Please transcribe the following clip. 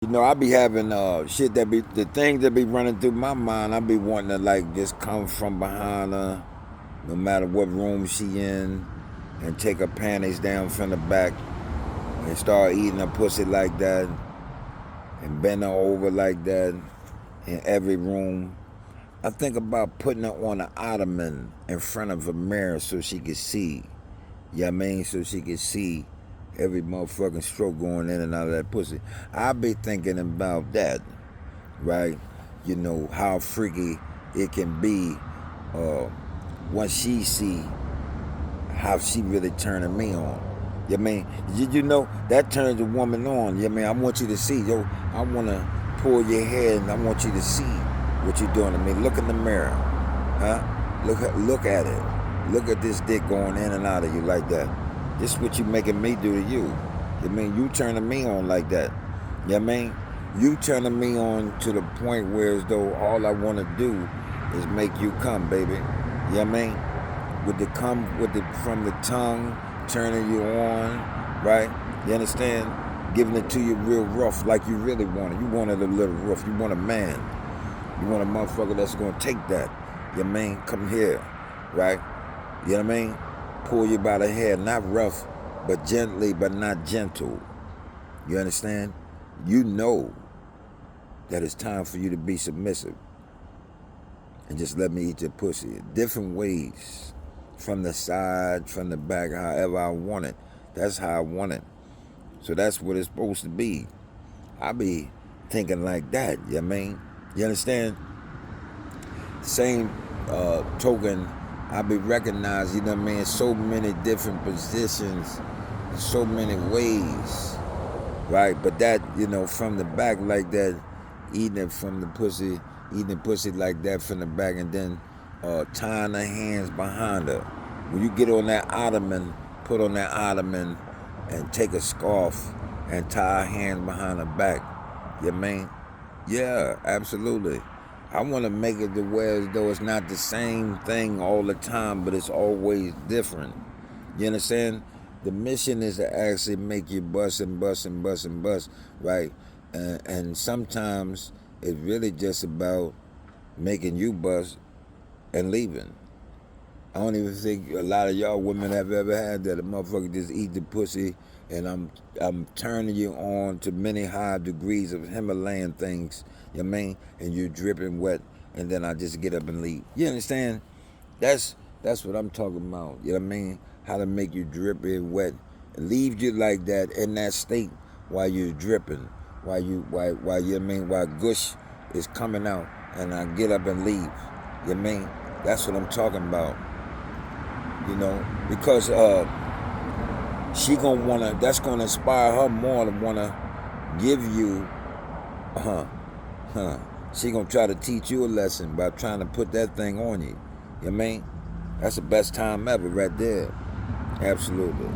You know, I be having shit that be the things that be running through my mind. I be wanting to like just come from behind her, no matter what room she in, and take her panties down from the back and start eating her pussy like that, and bend her over like that in every room. I think about putting her on an ottoman in front of a mirror so she could see. Yeah, I mean, so she could see every motherfucking stroke going in and out of that pussy. I be thinking about that, right? You know how freaky it can be uh, once she see how she really turning me on. You mean, you know that turns a woman on. You mean, I want you to see, yo. I want to pull your hair and I want you to see what you're doing to me. Look in the mirror, huh? Look at it. Look at this dick going in and out of you like that. This is what you making me do to you. You mean you turning me on like that? You know what I mean? You turning me on to the point where as though all I want to do is make you come, baby. You know what I mean? With the come, with the from the tongue, turning you on, right? You understand? Giving it to you real rough, like you really want it. You want it a little rough. You want a man. You want a motherfucker that's gonna take that. You know what I mean? Come here, right? You know what I mean? Pull you by the hair, not rough, but gently, but not gentle. You understand? You know that it's time for you to be submissive and just let me eat your pussy. Different ways, from the side, from the back, however I want it. That's how I want it. So that's what it's supposed to be. I be thinking like that, you know what I mean? You understand? Same token, I be recognized, you know what I mean, so many different positions, so many ways, right? But that, you know, from the back like that, eating it from the pussy, eating the pussy like that from the back, and then tying her hands behind her. When you get on that ottoman, put on that ottoman and take a scarf and tie her hands behind her back. You know what I mean? Yeah, absolutely. I want to make it to where as though it's not the same thing all the time, but it's always different. You understand? The mission is to actually make you bust and bust and bust and bust, right? And sometimes it's really just about making you bust and leaving. I don't even think a lot of y'all women have ever had that. A motherfucker just eat the pussy and I'm turning you on to many high degrees of Himalayan things, you know what I mean? And you're dripping wet and then I just get up and leave. You understand? That's what I'm talking about. You know what I mean? How to make you dripping wet. Leave you like that in that state while you're dripping. While you know what I mean, while gush is coming out and I get up and leave. You know what I mean? That's what I'm talking about. You know, because she gonna wanna. That's gonna inspire her more to wanna give you, She gonna try to teach you a lesson by trying to put that thing on you. You know what I mean? That's the best time ever, right there. Absolutely.